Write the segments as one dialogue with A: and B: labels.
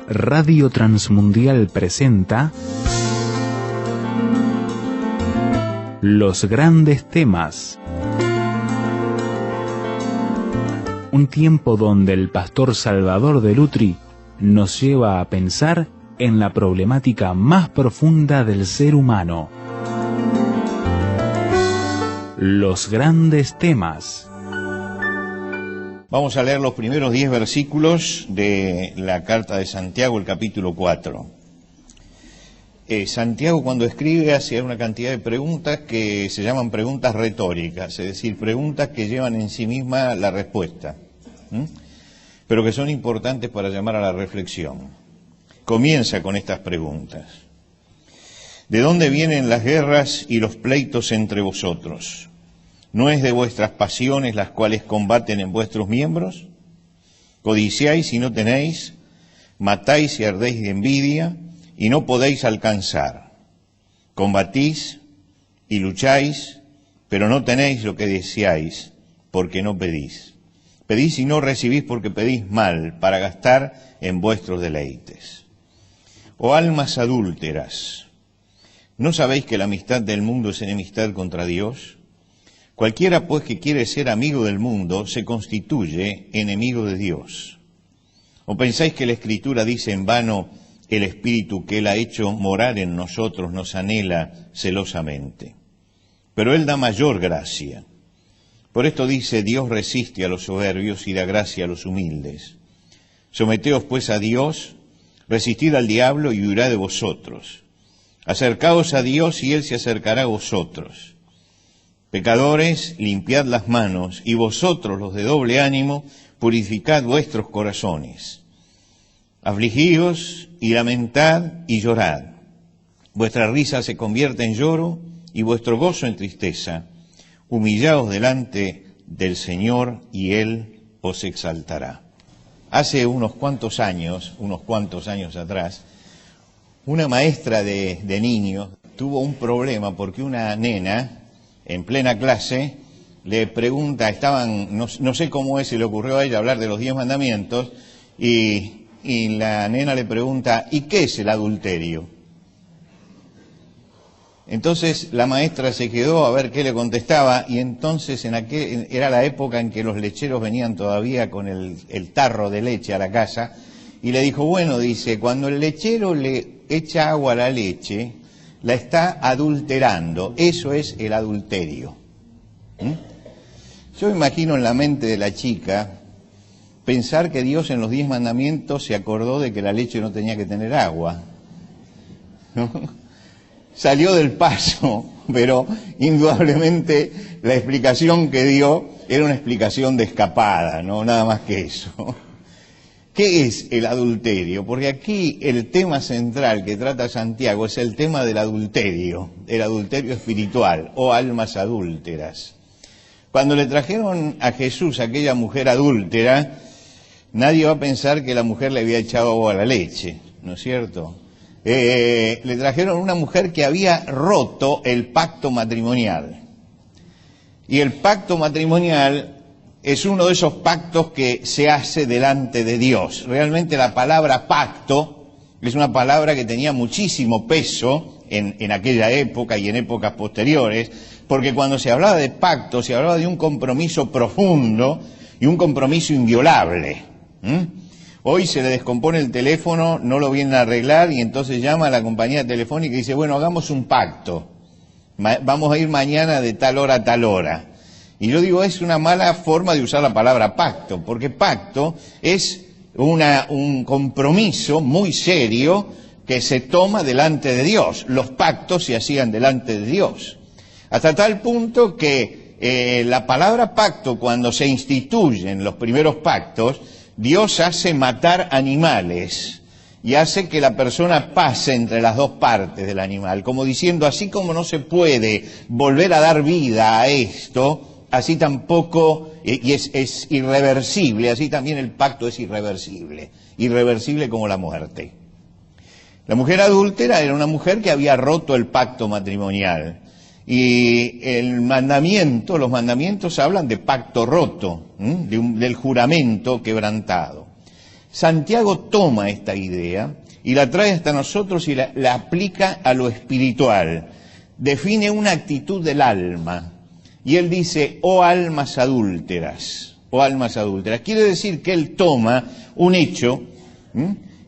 A: Radio Transmundial presenta Los Grandes Temas. Un tiempo donde el pastor Salvador de Lutri nos lleva a pensar en la problemática más profunda del ser humano. Los Grandes Temas.
B: Vamos a leer los primeros 10 versículos de la carta de Santiago, el capítulo 4. Santiago, cuando escribe, hace una cantidad de preguntas que se llaman preguntas retóricas, es decir, preguntas que llevan en sí misma la respuesta, pero que son importantes para llamar a la reflexión. Comienza con estas preguntas. ¿De dónde vienen las guerras y los pleitos entre vosotros? ¿No es de vuestras pasiones las cuales combaten en vuestros miembros? Codiciáis y no tenéis, matáis y ardéis de envidia y no podéis alcanzar. Combatís y lucháis, pero no tenéis lo que deseáis, porque no pedís. Pedís y no recibís porque pedís mal, para gastar en vuestros deleites. Oh almas adúlteras, ¿no sabéis que la amistad del mundo es enemistad contra Dios? Cualquiera pues que quiere ser amigo del mundo se constituye enemigo de Dios. ¿O pensáis que la Escritura dice en vano, el Espíritu que Él ha hecho morar en nosotros nos anhela celosamente? Pero Él da mayor gracia. Por esto dice, Dios resiste a los soberbios y da gracia a los humildes. Someteos pues a Dios, resistid al diablo y huirá de vosotros. Acercaos a Dios y Él se acercará a vosotros. Pecadores, limpiad las manos, y vosotros, los de doble ánimo, purificad vuestros corazones. Afligíos y lamentad y llorad. Vuestra risa se convierte en lloro y vuestro gozo en tristeza. Humillaos delante del Señor y Él os exaltará. Hace unos cuantos años atrás, una maestra de niños tuvo un problema porque una nena, en plena clase, le pregunta, no sé cómo se le ocurrió a ella hablar de los 10 mandamientos, y la nena le pregunta, ¿y qué es el adulterio? Entonces la maestra se quedó a ver qué le contestaba, y entonces era la época en que los lecheros venían todavía con el tarro de leche a la casa, y le dijo, bueno, dice, cuando el lechero le echa agua a la leche, la está adulterando, eso es el adulterio. Yo imagino en la mente de la chica pensar que Dios en los 10 mandamientos se acordó de que la leche no tenía que tener agua, ¿no? Salió del paso, pero indudablemente la explicación que dio era una explicación de escapada, no nada más que eso. ¿Qué es el adulterio? Porque aquí el tema central que trata Santiago es el tema del adulterio espiritual, o almas adúlteras. Cuando le trajeron a Jesús a aquella mujer adúltera, nadie va a pensar que la mujer le había echado agua a la leche, ¿no es cierto? Le trajeron una mujer que había roto el pacto matrimonial. Y el pacto matrimonial es uno de esos pactos que se hace delante de Dios. Realmente la palabra pacto es una palabra que tenía muchísimo peso en aquella época y en épocas posteriores, porque cuando se hablaba de pacto, se hablaba de un compromiso profundo y un compromiso inviolable. Hoy se le descompone el teléfono, no lo vienen a arreglar y entonces llama a la compañía telefónica y dice, bueno, hagamos un pacto. Vamos a ir mañana de tal hora a tal hora. Y yo digo, es una mala forma de usar la palabra pacto, porque pacto es un compromiso muy serio que se toma delante de Dios. Los pactos se hacían delante de Dios. Hasta tal punto que la palabra pacto, cuando se instituyen los primeros pactos, Dios hace matar animales y hace que la persona pase entre las dos partes del animal, como diciendo, así como no se puede volver a dar vida a esto, así tampoco, y es irreversible, así también el pacto es irreversible como la muerte. La mujer adúltera era una mujer que había roto el pacto matrimonial, y los mandamientos hablan de pacto roto, del juramento quebrantado. Santiago toma esta idea y la trae hasta nosotros y la aplica a lo espiritual. Define una actitud del alma. Y él dice, oh almas adúlteras, oh almas adúlteras. Quiere decir que él toma un hecho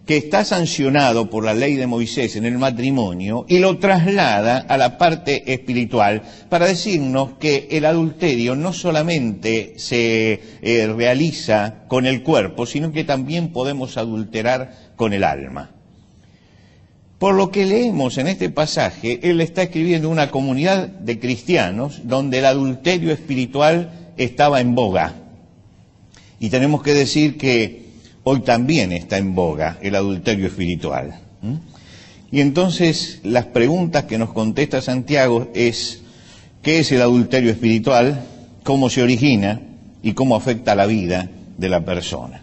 B: que está sancionado por la ley de Moisés en el matrimonio y lo traslada a la parte espiritual para decirnos que el adulterio no solamente se realiza con el cuerpo, sino que también podemos adulterar con el alma. Por lo que leemos en este pasaje, él está escribiendo una comunidad de cristianos donde el adulterio espiritual estaba en boga. Y tenemos que decir que hoy también está en boga el adulterio espiritual. Y entonces las preguntas que nos contesta Santiago es, ¿qué es el adulterio espiritual? ¿Cómo se origina? ¿Y cómo afecta la vida de la persona?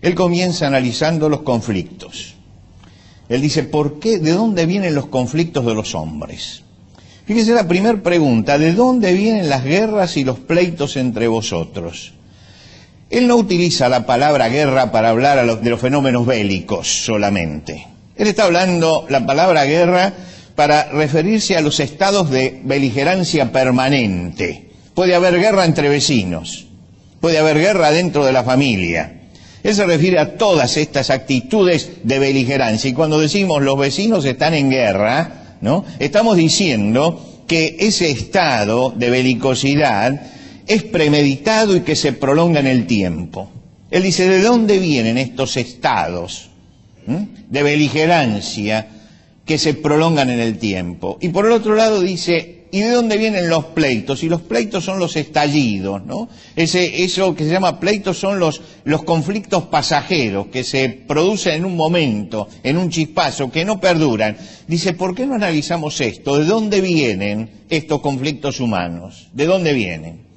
B: Él comienza analizando los conflictos. Él dice, ¿por qué? ¿De dónde vienen los conflictos de los hombres? Fíjense la primera pregunta, ¿de dónde vienen las guerras y los pleitos entre vosotros? Él no utiliza la palabra guerra para hablar de los fenómenos bélicos solamente. Él está hablando la palabra guerra para referirse a los estados de beligerancia permanente. Puede haber guerra entre vecinos, puede haber guerra dentro de la familia. Él se refiere a todas estas actitudes de beligerancia. Y cuando decimos los vecinos están en guerra, ¿no? Estamos diciendo que ese estado de belicosidad es premeditado y que se prolonga en el tiempo. Él dice, ¿de dónde vienen estos estados de beligerancia que se prolongan en el tiempo? Y por el otro lado dice, ¿y de dónde vienen los pleitos? Y los pleitos son los estallidos, ¿no? Eso que se llama pleitos son los conflictos pasajeros que se producen en un momento, en un chispazo, que no perduran. Dice, ¿por qué no analizamos esto? ¿De dónde vienen estos conflictos humanos? ¿De dónde vienen?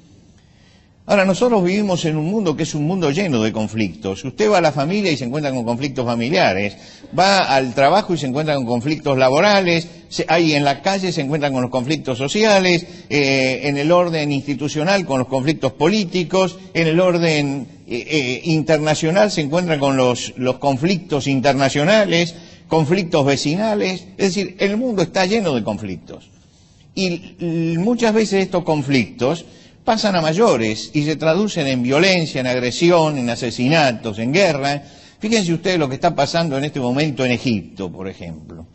B: Ahora, nosotros vivimos en un mundo que es un mundo lleno de conflictos. Usted va a la familia y se encuentra con conflictos familiares, va al trabajo y se encuentra con conflictos laborales, ahí en la calle se encuentran con los conflictos sociales, en el orden institucional con los conflictos políticos, en el orden internacional se encuentran con los conflictos internacionales, conflictos vecinales. Es decir, el mundo está lleno de conflictos. Y muchas veces estos conflictos pasan a mayores y se traducen en violencia, en agresión, en asesinatos, en guerra. Fíjense ustedes lo que está pasando en este momento en Egipto, por ejemplo.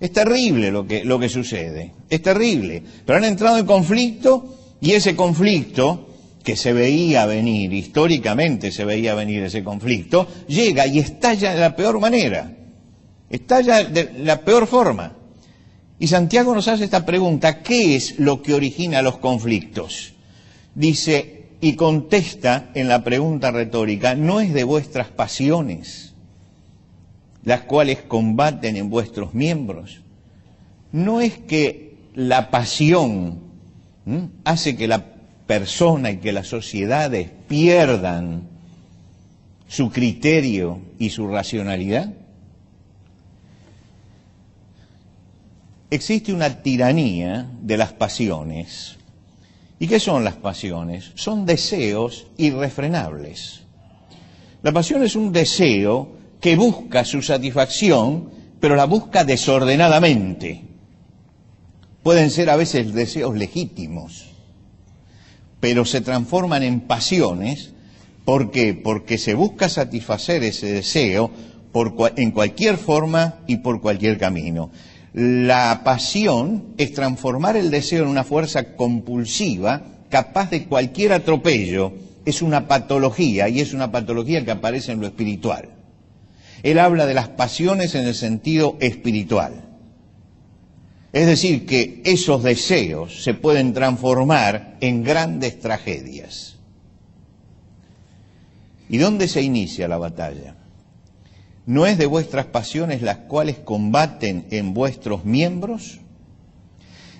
B: Es terrible lo que sucede, es terrible. Pero han entrado en conflicto y ese conflicto, que se veía venir, históricamente se veía venir ese conflicto, llega y estalla de la peor manera, estalla de la peor forma. Y Santiago nos hace esta pregunta, ¿qué es lo que origina los conflictos? Dice, y contesta en la pregunta retórica, ¿no es de vuestras pasiones, las cuales combaten en vuestros miembros? ¿No es que la pasión hace que la persona y que las sociedades pierdan su criterio y su racionalidad? Existe una tiranía de las pasiones. ¿Y qué son las pasiones? Son deseos irrefrenables. La pasión es un deseo que busca su satisfacción, pero la busca desordenadamente. Pueden ser a veces deseos legítimos, pero se transforman en pasiones. ¿Por qué? Porque se busca satisfacer ese deseo en cualquier forma y por cualquier camino. La pasión es transformar el deseo en una fuerza compulsiva, capaz de cualquier atropello. Es una patología, y es una patología que aparece en lo espiritual. Él habla de las pasiones en el sentido espiritual. Es decir, que esos deseos se pueden transformar en grandes tragedias. ¿Y dónde se inicia la batalla? ¿No es de vuestras pasiones las cuales combaten en vuestros miembros?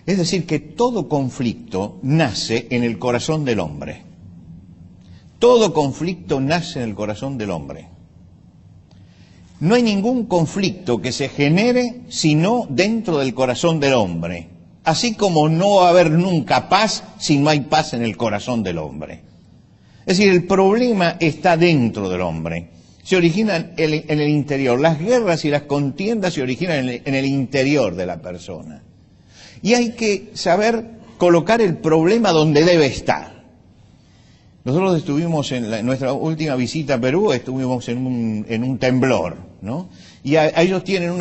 B: Es decir, que todo conflicto nace en el corazón del hombre. Todo conflicto nace en el corazón del hombre. No hay ningún conflicto que se genere sino dentro del corazón del hombre. Así como no va a haber nunca paz si no hay paz en el corazón del hombre. Es decir, el problema está dentro del hombre. se originan en el interior. Las guerras y las contiendas se originan en el interior de la persona. Y hay que saber colocar el problema donde debe estar. Nosotros estuvimos en nuestra última visita a Perú, estuvimos en un temblor, ¿no? Y a ellos tienen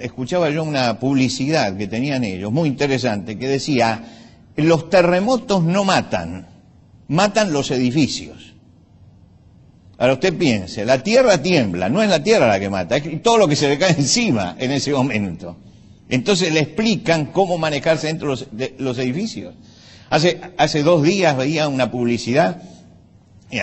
B: escuchaba yo una publicidad que tenían ellos, muy interesante, que decía, los terremotos no matan, matan los edificios. Ahora usted piense, la tierra tiembla, no es la tierra la que mata, es todo lo que se le cae encima en ese momento. Entonces le explican cómo manejarse dentro de los edificios. Hace 2 días veía una publicidad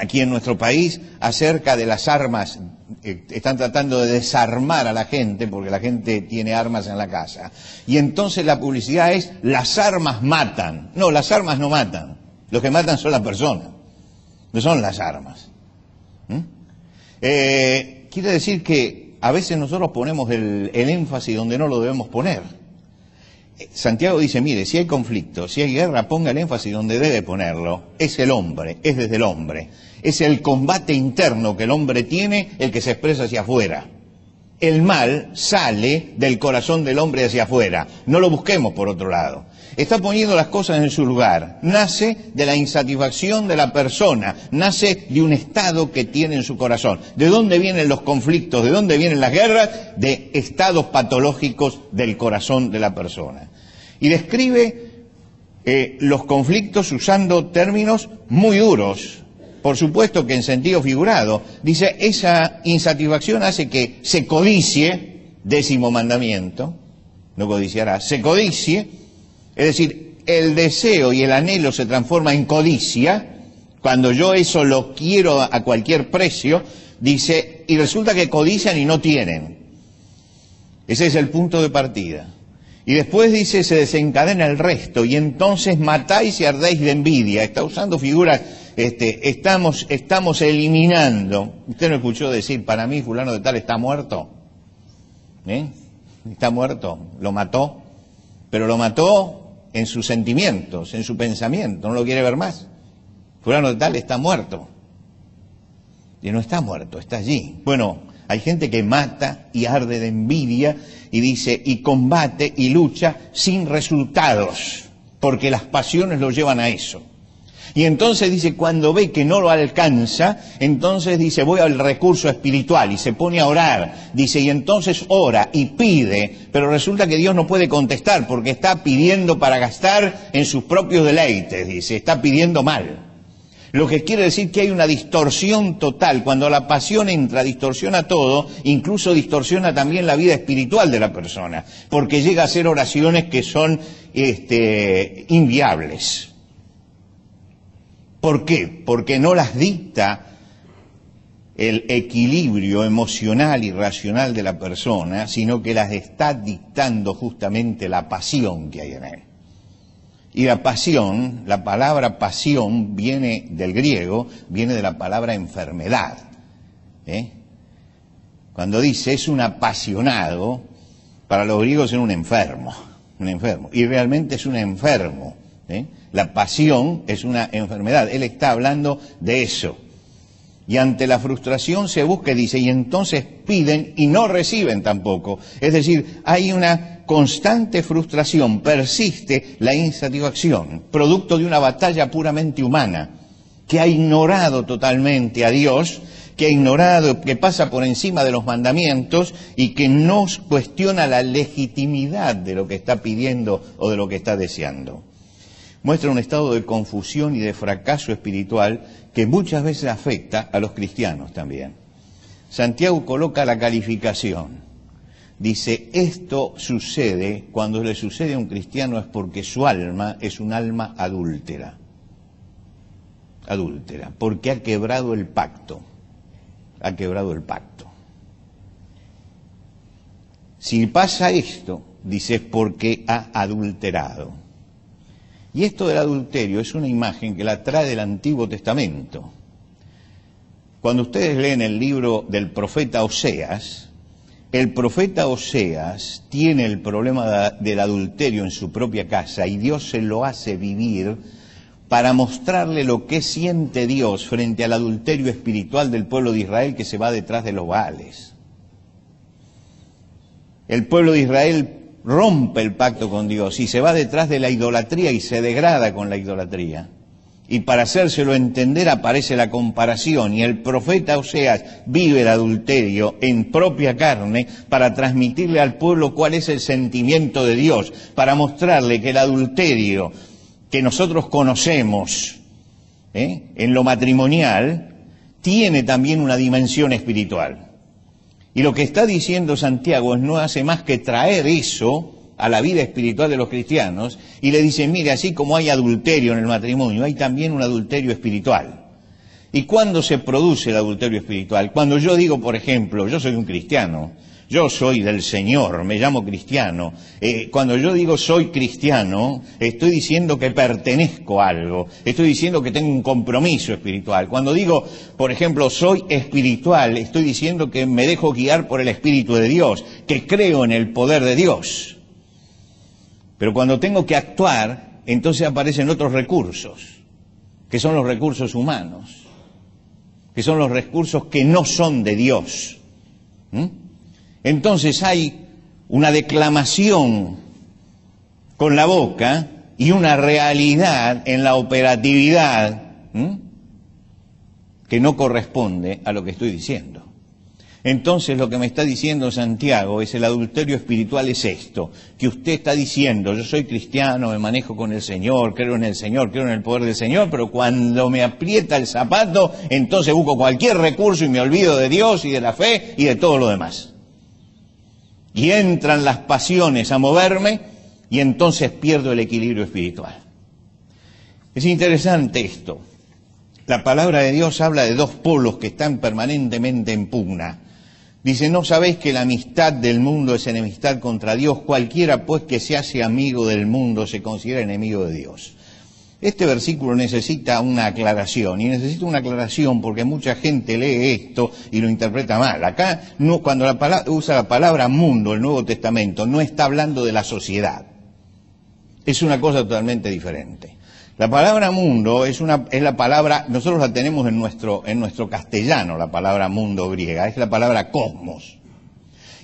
B: aquí en nuestro país acerca de las armas. Están tratando de desarmar a la gente porque la gente tiene armas en la casa. Y entonces la publicidad es, las armas matan. No, las armas no matan. Lo que matan son las personas, no son las armas. Quiere decir que a veces nosotros ponemos el énfasis donde no lo debemos poner. Santiago dice, mire, si hay conflicto, si hay guerra, ponga el énfasis donde debe ponerlo. Es el hombre, es desde el hombre. Es el combate interno que el hombre tiene, el que se expresa hacia afuera. El mal sale del corazón del hombre hacia afuera. No lo busquemos por otro lado. Está poniendo las cosas en su lugar. Nace de la insatisfacción de la persona, nace de un estado que tiene en su corazón. ¿De dónde vienen los conflictos? ¿De dónde vienen las guerras? De estados patológicos del corazón de la persona. Y describe los conflictos usando términos muy duros. Por supuesto que en sentido figurado. Dice, esa insatisfacción hace que se codicie, 10º mandamiento, no codiciarás, se codicie. Es decir, el deseo y el anhelo se transforma en codicia, cuando yo eso lo quiero a cualquier precio, dice, y resulta que codician y no tienen. Ese es el punto de partida. Y después dice, se desencadena el resto, y entonces matáis y ardéis de envidia. Está usando figuras, estamos eliminando. Usted no escuchó decir, para mí fulano de tal está muerto. Está muerto, lo mató, pero lo mató en sus sentimientos, en su pensamiento, no lo quiere ver más. Fulano de tal está muerto. Y no está muerto, está allí. Bueno, hay gente que mata y arde de envidia y dice, y combate y lucha sin resultados, porque las pasiones lo llevan a eso. Y entonces dice, cuando ve que no lo alcanza, entonces dice, voy al recurso espiritual y se pone a orar. Dice, y entonces ora y pide, pero resulta que Dios no puede contestar porque está pidiendo para gastar en sus propios deleites, dice, está pidiendo mal. Lo que quiere decir que hay una distorsión total. Cuando la pasión entra, distorsiona todo, incluso distorsiona también la vida espiritual de la persona, porque llega a hacer oraciones que son inviables. ¿Por qué? Porque no las dicta el equilibrio emocional y racional de la persona, sino que las está dictando justamente la pasión que hay en él. Y la pasión, la palabra pasión viene del griego, viene de la palabra enfermedad. Cuando dice es un apasionado, para los griegos es un enfermo, y realmente es un enfermo. La pasión es una enfermedad, él está hablando de eso. Y ante la frustración se busca, dice, y entonces piden y no reciben tampoco. Es decir, hay una constante frustración, persiste la insatisfacción, producto de una batalla puramente humana, que ha ignorado totalmente a Dios, que ha ignorado, que pasa por encima de los mandamientos y que no cuestiona la legitimidad de lo que está pidiendo o de lo que está deseando. Muestra un estado de confusión y de fracaso espiritual que muchas veces afecta a los cristianos también. Santiago coloca la calificación. Dice, esto sucede, cuando le sucede a un cristiano es porque su alma es un alma adúltera. Adúltera, porque ha quebrado el pacto. Ha quebrado el pacto. Si pasa esto, dice, es porque ha adulterado. Y esto del adulterio es una imagen que la trae del Antiguo Testamento. Cuando ustedes leen el libro del profeta Oseas, el profeta Oseas tiene el problema del adulterio en su propia casa y Dios se lo hace vivir para mostrarle lo que siente Dios frente al adulterio espiritual del pueblo de Israel que se va detrás de los Baales. El pueblo de Israel rompe el pacto con Dios y se va detrás de la idolatría y se degrada con la idolatría. Y para hacérselo entender aparece la comparación, y el profeta Oseas vive el adulterio en propia carne para transmitirle al pueblo cuál es el sentimiento de Dios, para mostrarle que el adulterio que nosotros conocemos en lo matrimonial tiene también una dimensión espiritual. Y lo que está diciendo Santiago no hace más que traer eso a la vida espiritual de los cristianos, y le dicen, mire, así como hay adulterio en el matrimonio, hay también un adulterio espiritual. ¿Y cuándo se produce el adulterio espiritual? Cuando yo digo, por ejemplo, yo soy un cristiano, yo soy del Señor, me llamo cristiano. Cuando yo digo soy cristiano, estoy diciendo que pertenezco a algo, estoy diciendo que tengo un compromiso espiritual. Cuando digo, por ejemplo, soy espiritual, estoy diciendo que me dejo guiar por el Espíritu de Dios, que creo en el poder de Dios. Pero cuando tengo que actuar, entonces aparecen otros recursos, que son los recursos humanos, que son los recursos que no son de Dios. Entonces hay una declamación con la boca y una realidad en la operatividad que no corresponde a lo que estoy diciendo. Entonces lo que me está diciendo Santiago es el adulterio espiritual es esto, que usted está diciendo, yo soy cristiano, me manejo con el Señor, creo en el poder del Señor, pero cuando me aprieta el zapato, entonces busco cualquier recurso y me olvido de Dios y de la fe y de todo lo demás. Y entran las pasiones a moverme y entonces pierdo el equilibrio espiritual. Es interesante esto. La palabra de Dios habla de dos polos que están permanentemente en pugna. Dice, ¿no sabéis que la amistad del mundo es enemistad contra Dios? Cualquiera pues que se hace amigo del mundo se considera enemigo de Dios. Este versículo necesita una aclaración, y necesita una aclaración porque mucha gente lee esto y lo interpreta mal. Acá, cuando usa la palabra mundo, el Nuevo Testamento, no está hablando de la sociedad. Es una cosa totalmente diferente. La palabra mundo es la palabra, nosotros la tenemos en nuestro castellano, la palabra mundo griega, es la palabra cosmos.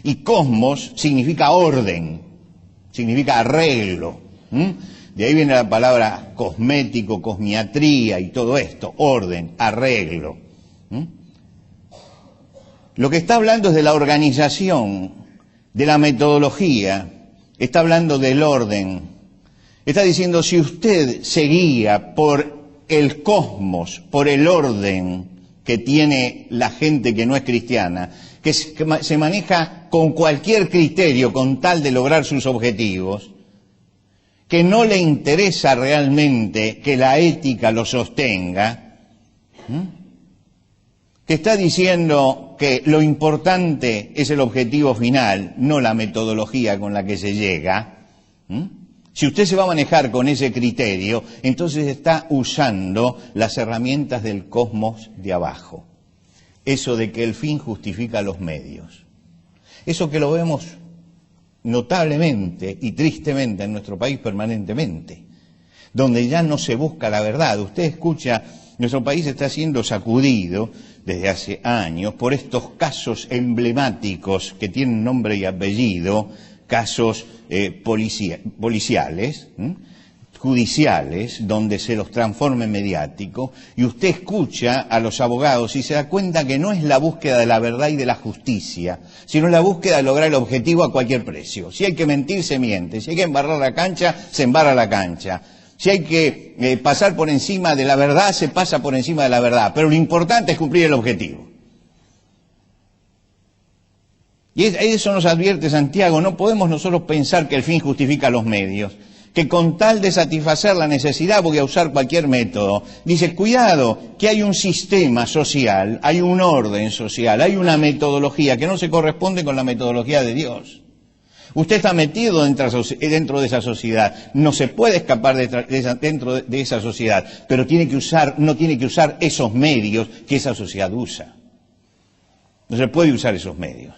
B: Y cosmos significa orden, significa arreglo. De ahí viene la palabra cosmético, cosmiatría y todo esto, orden, arreglo. Lo que está hablando es de la organización, de la metodología, está hablando del orden. Está diciendo, si usted se guía por el cosmos, por el orden que tiene la gente que no es cristiana, que se maneja con cualquier criterio con tal de lograr sus objetivos, que no le interesa realmente que la ética lo sostenga, que está diciendo que lo importante es el objetivo final, no la metodología con la que se llega. Si usted se va a manejar con ese criterio, entonces está usando las herramientas del cosmos de abajo. Eso de que el fin justifica los medios. Eso que lo vemos notablemente y tristemente en nuestro país permanentemente, donde ya no se busca la verdad. Usted escucha, nuestro país está siendo sacudido desde hace años por estos casos emblemáticos que tienen nombre y apellido, casos policiales, judiciales, donde se los transforma en mediático, y usted escucha a los abogados y se da cuenta que no es la búsqueda de la verdad y de la justicia, sino la búsqueda de lograr el objetivo a cualquier precio. Si hay que mentir, se miente. Si hay que embarrar la cancha, se embarra la cancha. Si hay que pasar por encima de la verdad, se pasa por encima de la verdad. Pero lo importante es cumplir el objetivo. Y eso nos advierte Santiago, no podemos nosotros pensar que el fin justifica los medios, que con tal de satisfacer la necesidad voy a usar cualquier método. Dice, cuidado, que hay un sistema social, hay un orden social, hay una metodología que no se corresponde con la metodología de Dios. Usted está metido dentro de esa sociedad, no se puede escapar dentro de esa sociedad, pero no tiene que usar esos medios que esa sociedad usa. No se puede usar esos medios.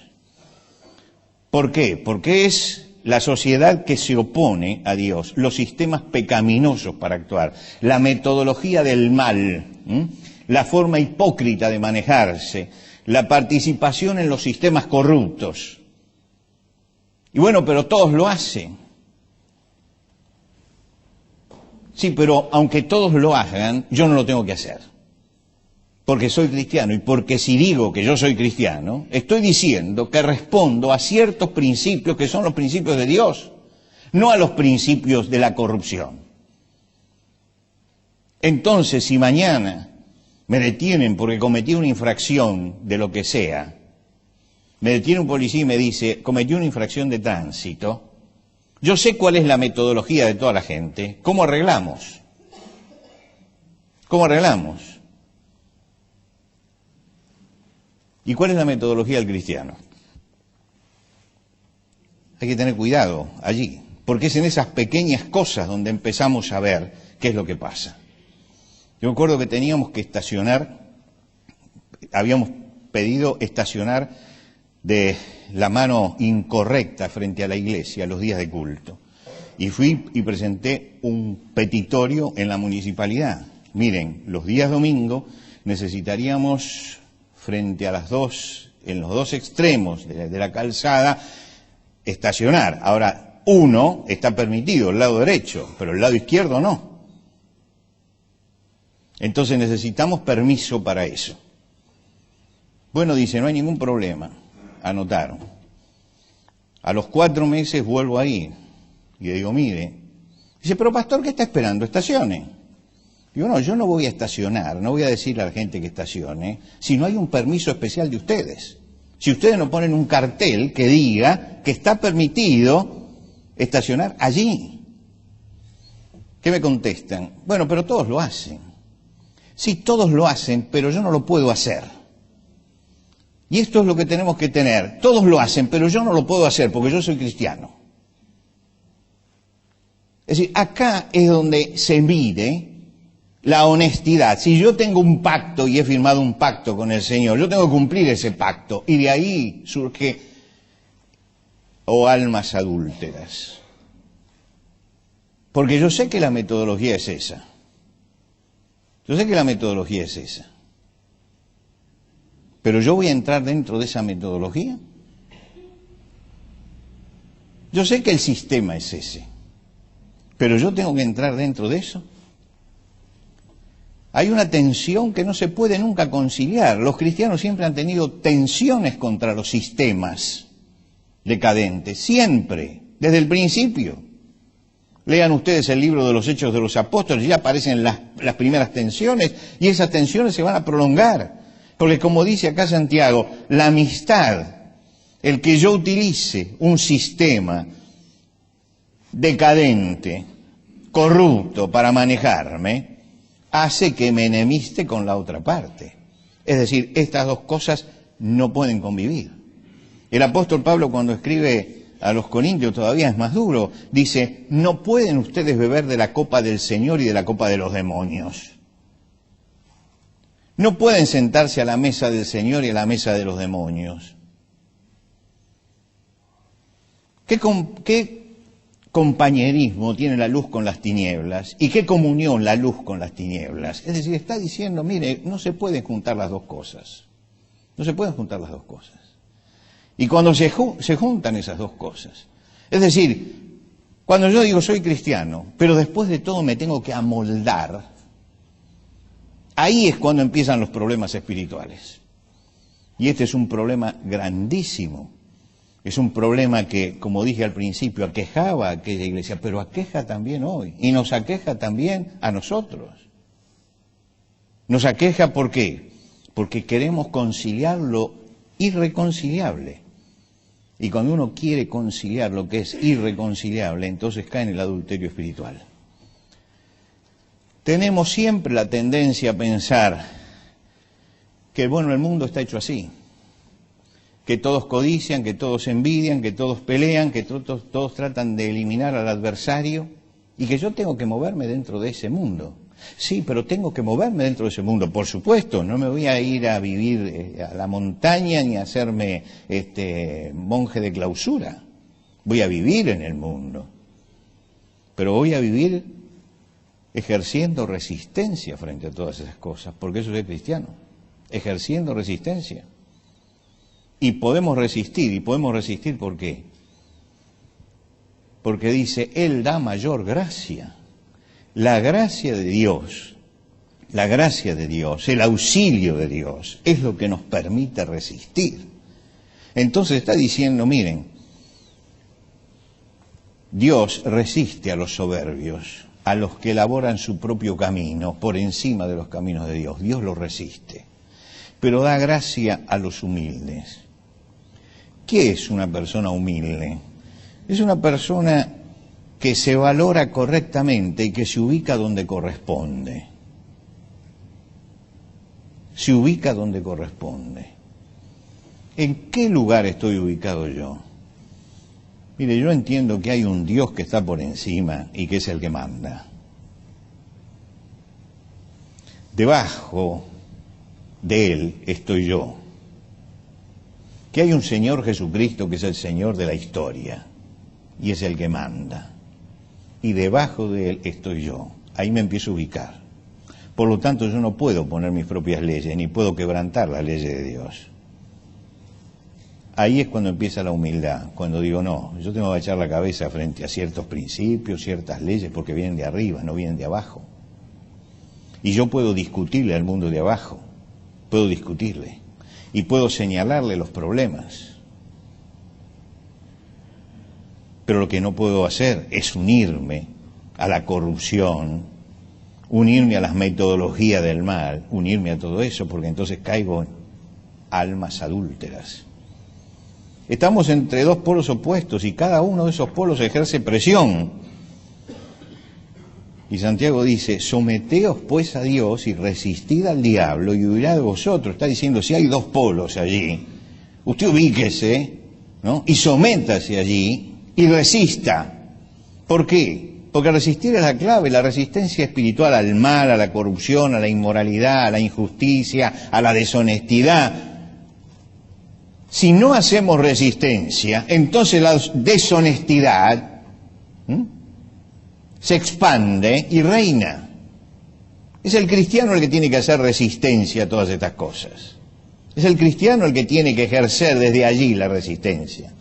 B: ¿Por qué? Porque es la sociedad que se opone a Dios, los sistemas pecaminosos para actuar, la metodología del mal, la forma hipócrita de manejarse, la participación en los sistemas corruptos. Y bueno, pero todos lo hacen. Sí, pero aunque todos lo hagan, yo no lo tengo que hacer. Porque soy cristiano, y porque si digo que yo soy cristiano, estoy diciendo que respondo a ciertos principios que son los principios de Dios, no a los principios de la corrupción. Entonces, si mañana me detienen porque cometí una infracción de lo que sea, me detiene un policía y me dice, cometí una infracción de tránsito, yo sé cuál es la metodología de toda la gente. ¿Cómo arreglamos? ¿Cómo arreglamos? ¿Y cuál es la metodología del cristiano? Hay que tener cuidado allí, porque es en esas pequeñas cosas donde empezamos a ver qué es lo que pasa. Yo me acuerdo que teníamos que estacionar, habíamos pedido estacionar de la mano incorrecta frente a la iglesia los días de culto. Y fui y presenté un petitorio en la municipalidad. Miren, los días domingo necesitaríamos frente a las dos, en los dos extremos de la calzada, estacionar. Ahora, uno está permitido, el lado derecho, pero el lado izquierdo no. Entonces necesitamos permiso para eso. Bueno, dice, no hay ningún problema. Anotaron. A los 4 meses vuelvo a ir. Y le digo, mire. Dice, pero pastor, ¿qué está esperando? Estacione. Digo, no, yo no voy a estacionar, no voy a decirle a la gente que estacione, si no hay un permiso especial de ustedes. Si ustedes no ponen un cartel que diga que está permitido estacionar allí. ¿Qué me contestan? Bueno, pero todos lo hacen. Sí, todos lo hacen, pero yo no lo puedo hacer. Y esto es lo que tenemos que tener. Todos lo hacen, pero yo no lo puedo hacer porque yo soy cristiano. Es decir, acá es donde se mide la honestidad. Si yo tengo un pacto y he firmado un pacto con el Señor, yo tengo que cumplir ese pacto. Y de ahí surge, almas adúlteras. Porque yo sé que la metodología es esa. Yo sé que la metodología es esa. Pero yo voy a entrar dentro de esa metodología. Yo sé que el sistema es ese. Pero yo tengo que entrar dentro de eso. Hay una tensión que no se puede nunca conciliar. Los cristianos siempre han tenido tensiones contra los sistemas decadentes, siempre, desde el principio. Lean ustedes el libro de los Hechos de los Apóstoles, ya aparecen las primeras tensiones y esas tensiones se van a prolongar. Porque como dice acá Santiago, la amistad, el que yo utilice un sistema decadente, corrupto para manejarme, hace que me enemiste con la otra parte. Es decir, estas dos cosas no pueden convivir. El apóstol Pablo, cuando escribe a los Corintios, todavía es más duro. Dice, no pueden ustedes beber de la copa del Señor y de la copa de los demonios. No pueden sentarse a la mesa del Señor y a la mesa de los demonios. ¿Qué compañerismo tiene la luz con las tinieblas? ¿Y qué comunión la luz con las tinieblas? Es decir, está diciendo, mire, no se pueden juntar las dos cosas. No se pueden juntar las dos cosas. Y cuando se juntan esas dos cosas, es decir, cuando yo digo soy cristiano, pero después de todo me tengo que amoldar, ahí es cuando empiezan los problemas espirituales. Y este es un problema grandísimo. Es un problema que, como dije al principio, aquejaba a aquella iglesia, pero aqueja también hoy. Y nos aqueja también a nosotros. Nos aqueja ¿por qué? Porque queremos conciliar lo irreconciliable. Y cuando uno quiere conciliar lo que es irreconciliable, entonces cae en el adulterio espiritual. Tenemos siempre la tendencia a pensar que, bueno, el mundo está hecho así. Que todos codician, que todos envidian, que todos pelean, que todos tratan de eliminar al adversario y que yo tengo que moverme dentro de ese mundo. Sí, pero tengo que moverme dentro de ese mundo, por supuesto, no me voy a ir a vivir a la montaña ni a hacerme monje de clausura. voy a vivir en el mundo, pero voy a vivir ejerciendo resistencia frente a todas esas cosas, porque eso es cristiano, ejerciendo resistencia. Y podemos resistir ¿por qué? Porque dice, Él da mayor gracia. La gracia de Dios, el auxilio de Dios, es lo que nos permite resistir. Entonces está diciendo, miren, Dios resiste a los soberbios, a los que elaboran su propio camino por encima de los caminos de Dios. Dios los resiste, pero da gracia a los humildes. ¿Qué es una persona humilde? Es una persona que se valora correctamente y que se ubica donde corresponde. Se ubica donde corresponde. ¿En qué lugar estoy ubicado yo? Mire, yo entiendo que hay un Dios que está por encima y que es el que manda. Debajo de Él estoy yo. Que hay un Señor Jesucristo que es el Señor de la historia y es el que manda. Y debajo de Él estoy yo. Ahí me empiezo a ubicar. Por lo tanto, yo no puedo poner mis propias leyes, ni puedo quebrantar las leyes de Dios. Ahí es cuando empieza la humildad, cuando digo, no, yo tengo que echar la cabeza frente a ciertos principios, ciertas leyes, porque vienen de arriba, no vienen de abajo. Y yo puedo discutirle al mundo de abajo, puedo discutirle, y puedo señalarle los problemas. Pero lo que no puedo hacer es unirme a la corrupción, unirme a las metodologías del mal, unirme a todo eso, porque entonces caigo en almas adúlteras. Estamos entre dos polos opuestos y cada uno de esos polos ejerce presión. Y Santiago dice, someteos pues a Dios y resistid al diablo y huirá de vosotros. Está diciendo, si hay dos polos allí, usted ubíquese, ¿no? Y sométase allí y resista. ¿Por qué? Porque resistir es la clave, la resistencia espiritual al mal, a la corrupción, a la inmoralidad, a la injusticia, a la deshonestidad. Si no hacemos resistencia, entonces la deshonestidad se expande y reina. Es el cristiano el que tiene que hacer resistencia a todas estas cosas. Es el cristiano el que tiene que ejercer desde allí la resistencia.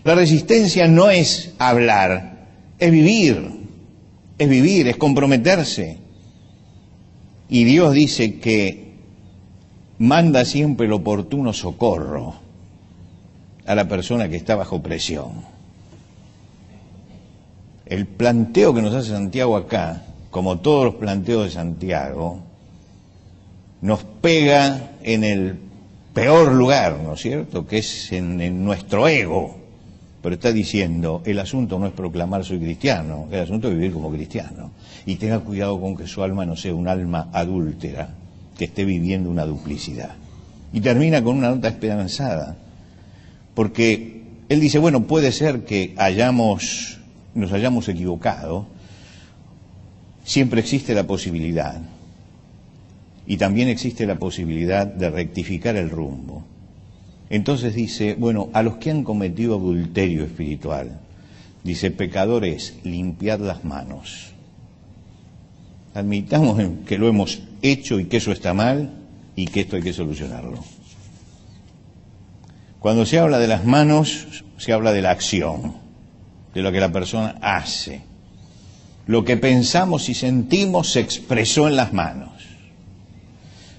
B: La resistencia no es hablar, es vivir, es comprometerse. Y Dios dice que manda siempre el oportuno socorro a la persona que está bajo presión. El planteo que nos hace Santiago acá, como todos los planteos de Santiago, nos pega en el peor lugar, ¿no es cierto?, que es en nuestro ego. Pero está diciendo, el asunto no es proclamar soy cristiano, el asunto es vivir como cristiano. Y tenga cuidado con que su alma no sea un alma adúltera, que esté viviendo una duplicidad. Y termina con una nota esperanzada, porque él dice, bueno, puede ser que nos hayamos equivocado, siempre existe la posibilidad, y también existe la posibilidad de rectificar el rumbo. Entonces dice, bueno, a los que han cometido adulterio espiritual, dice, pecadores, limpiad las manos. Admitamos que lo hemos hecho y que eso está mal y que esto hay que solucionarlo. Cuando se habla de las manos, se habla de la acción, de lo que la persona hace. Lo que pensamos y sentimos se expresó en las manos.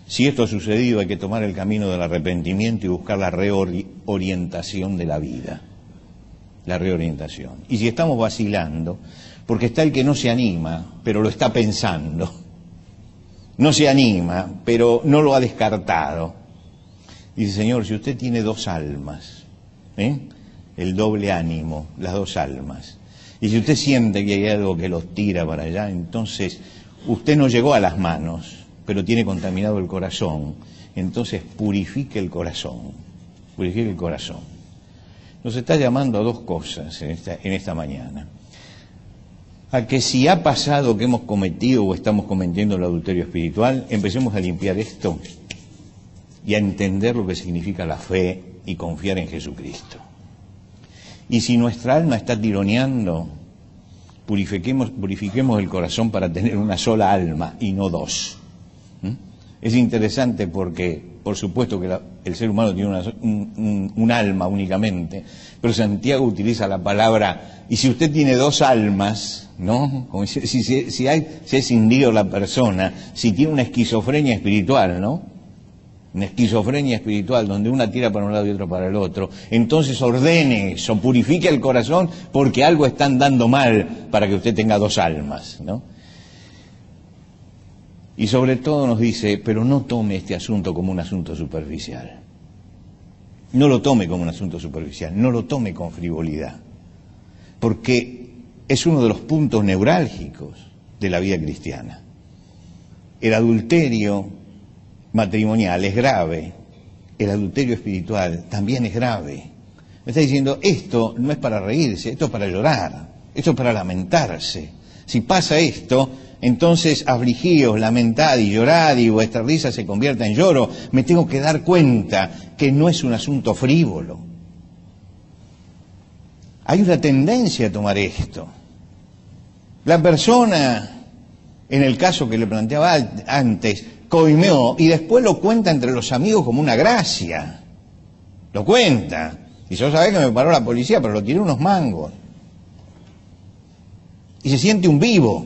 B: Si esto ha sucedido, hay que tomar el camino del arrepentimiento y buscar la reorientación de la vida. La reorientación. Y si estamos vacilando, porque está el que no se anima, pero lo está pensando. No se anima, pero no lo ha descartado. Dice, Señor, si usted tiene dos almas, el doble ánimo, las dos almas, y si usted siente que hay algo que los tira para allá, entonces usted no llegó a las manos, pero tiene contaminado el corazón, entonces purifique el corazón, purifique el corazón. Nos está llamando a dos cosas en esta mañana. A que si ha pasado que hemos cometido o estamos cometiendo el adulterio espiritual, empecemos a limpiar esto y a entender lo que significa la fe y confiar en Jesucristo. Y si nuestra alma está tironeando, purifiquemos el corazón para tener una sola alma y no dos. Es interesante porque, por supuesto que el ser humano tiene un alma únicamente, pero Santiago utiliza la palabra, y si usted tiene dos almas, ¿no? Como si es individuo la persona, si tiene una esquizofrenia espiritual, ¿no? Una esquizofrenia espiritual donde una tira para un lado y otro para el otro, entonces ordene eso, purifique el corazón porque algo está andando mal para que usted tenga dos almas, ¿no? Y sobre todo nos dice, pero no tome este asunto como un asunto superficial. No lo tome como un asunto superficial, no lo tome con frivolidad, porque es uno de los puntos neurálgicos de la vida cristiana. El adulterio matrimonial es grave, el adulterio espiritual también es grave. Me está diciendo, esto no es para reírse, esto es para llorar, esto es para lamentarse. Si pasa esto, entonces afligíos, lamentad y llorad y vuestra risa se convierta en lloro. Me tengo que dar cuenta que no es un asunto frívolo. Hay una tendencia a tomar esto. La persona, en el caso que le planteaba antes, coimeó y después lo cuenta entre los amigos como una gracia. Lo cuenta. Y yo sabía que me paró la policía, pero lo tiré unos mangos. Y se siente un vivo.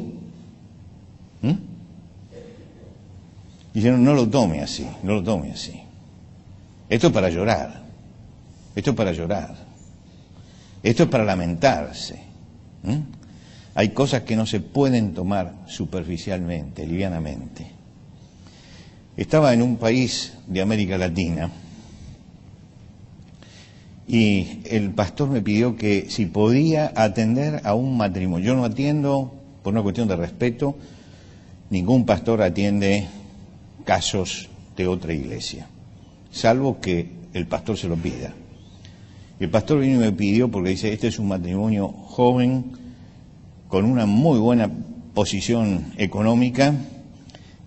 B: Y yo no lo tome así, no lo tome así. Esto es para llorar. Esto es para llorar. Esto es para lamentarse. Hay cosas que no se pueden tomar superficialmente, livianamente. Estaba en un país de América Latina y el pastor me pidió que si podía atender a un matrimonio. Yo no atiendo, por una cuestión de respeto, ningún pastor atiende casos de otra iglesia, salvo que el pastor se lo pida. Y el pastor vino y me pidió porque dice, este es un matrimonio joven, con una muy buena posición económica,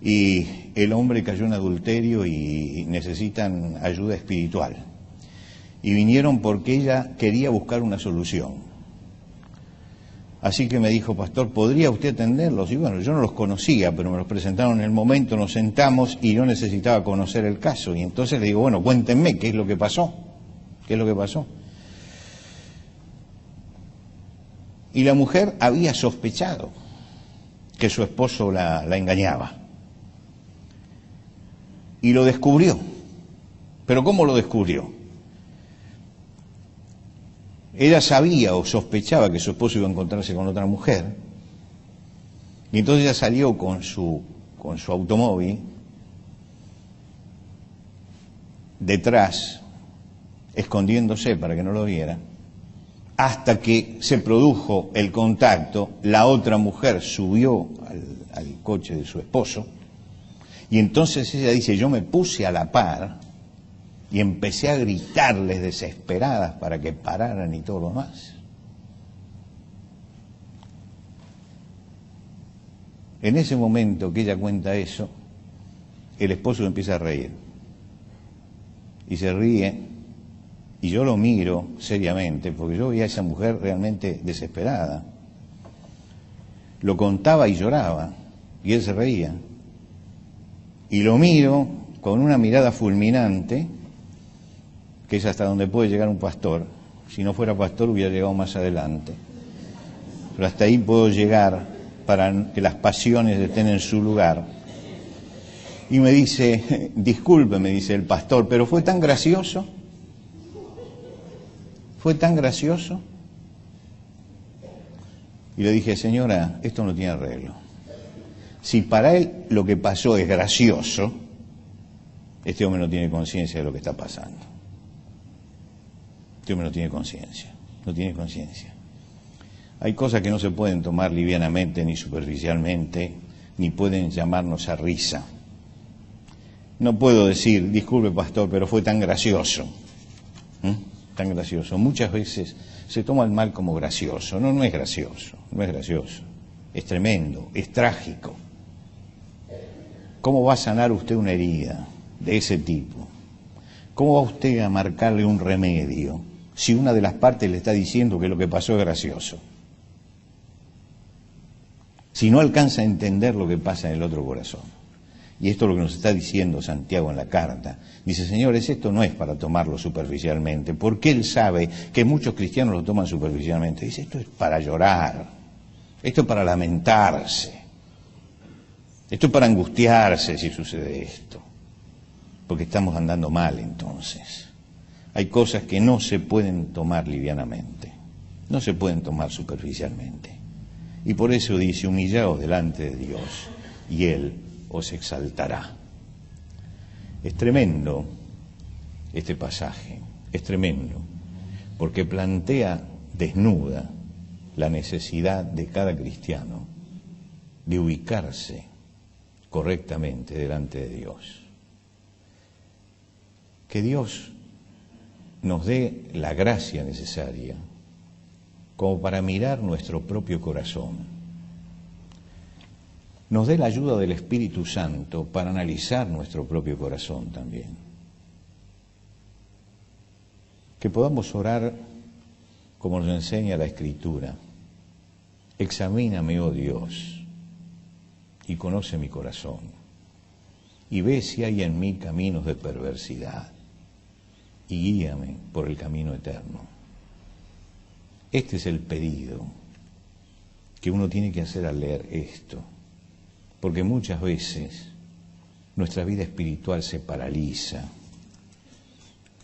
B: y el hombre cayó en adulterio y necesitan ayuda espiritual. Y vinieron porque ella quería buscar una solución. Así que me dijo, pastor, ¿podría usted atenderlos? Y bueno, yo no los conocía, pero me los presentaron en el momento, nos sentamos y yo necesitaba conocer el caso. Y entonces le digo, bueno, cuéntenme, ¿qué es lo que pasó? ¿Qué es lo que pasó? Y la mujer había sospechado que su esposo la engañaba. Y lo descubrió. ¿Pero cómo lo descubrió? Ella sabía o sospechaba que su esposo iba a encontrarse con otra mujer, y entonces ella salió con su automóvil detrás, escondiéndose para que no lo viera, hasta que se produjo el contacto. La otra mujer subió al coche de su esposo, y entonces ella dice, yo me puse a la par y empecé a gritarles desesperadas para que pararan y todo lo demás. En ese momento que ella cuenta eso, el esposo empieza a reír. Y se ríe, y yo lo miro seriamente, porque yo veía a esa mujer realmente desesperada. Lo contaba y lloraba, y él se reía. Y lo miro con una mirada fulminante, que es hasta donde puede llegar un pastor. Si no fuera pastor hubiera llegado más adelante. Pero hasta ahí puedo llegar para que las pasiones estén en su lugar. Y me dice, disculpe, me dice el pastor, pero fue tan gracioso. Fue tan gracioso. Y le dije, señora, esto no tiene arreglo. Si para él lo que pasó es gracioso, este hombre no tiene conciencia de lo que está pasando. Este hombre no tiene conciencia, no tiene conciencia. Hay cosas que no se pueden tomar livianamente ni superficialmente, ni pueden llamarnos a risa. No puedo decir, disculpe pastor, pero fue tan gracioso. Tan gracioso. Muchas veces se toma el mal como gracioso. No, no es gracioso, no es gracioso. Es tremendo, es trágico. ¿Cómo va a sanar usted una herida de ese tipo? ¿Cómo va usted a marcarle un remedio si una de las partes le está diciendo que lo que pasó es gracioso? Si no alcanza a entender lo que pasa en el otro corazón. Y esto es lo que nos está diciendo Santiago en la carta. Dice, señores, esto no es para tomarlo superficialmente, porque él sabe que muchos cristianos lo toman superficialmente. Dice, esto es para llorar, esto es para lamentarse, esto es para angustiarse si sucede esto, porque estamos andando mal entonces. Hay cosas que no se pueden tomar livianamente, no se pueden tomar superficialmente. Y por eso dice, humillaos delante de Dios, y Él os exaltará. Es tremendo este pasaje, es tremendo, porque plantea desnuda la necesidad de cada cristiano de ubicarse correctamente delante de Dios. Que Dios nos dé la gracia necesaria como para mirar nuestro propio corazón, nos dé la ayuda del Espíritu Santo para analizar nuestro propio corazón también. Que podamos orar como nos enseña la Escritura. Examíname, oh Dios, y conoce mi corazón, y ve si hay en mí caminos de perversidad, y guíame por el camino eterno. Este es el pedido que uno tiene que hacer al leer esto. Porque muchas veces nuestra vida espiritual se paraliza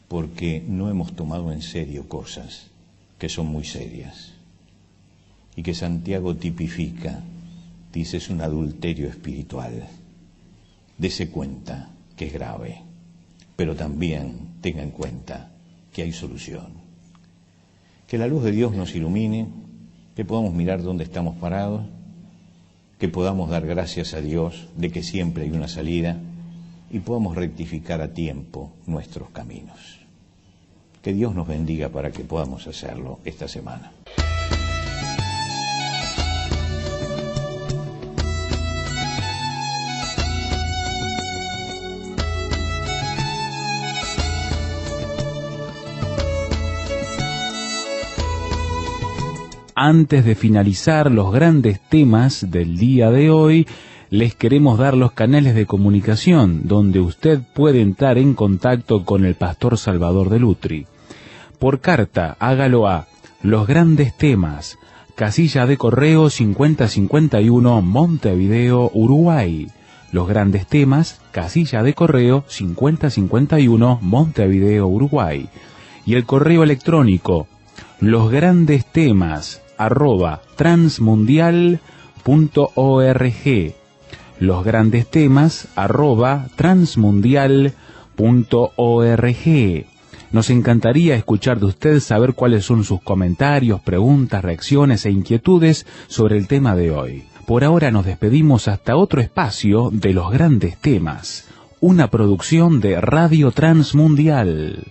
B: porque no hemos tomado en serio cosas que son muy serias y que Santiago tipifica, dice, es un adulterio espiritual. Dese cuenta que es grave, pero también tenga en cuenta que hay solución. Que la luz de Dios nos ilumine, que podamos mirar dónde estamos parados, que podamos dar gracias a Dios de que siempre hay una salida y podamos rectificar a tiempo nuestros caminos. Que Dios nos bendiga para que podamos hacerlo esta semana.
A: Antes de finalizar los grandes temas del día de hoy, les queremos dar los canales de comunicación donde usted puede entrar en contacto con el pastor Salvador de Lutri. Por carta, hágalo a Los Grandes Temas, casilla de correo 5051, Montevideo, Uruguay. Los Grandes Temas, casilla de correo 5051, Montevideo, Uruguay. Y el correo electrónico losgrandestemas@transmundial.org. losgrandestemas@transmundial.org. Nos encantaría escuchar de usted, saber cuáles son sus comentarios, preguntas, reacciones e inquietudes sobre el tema de hoy. Por ahora nos despedimos hasta otro espacio de Los Grandes Temas, una producción de Radio Transmundial.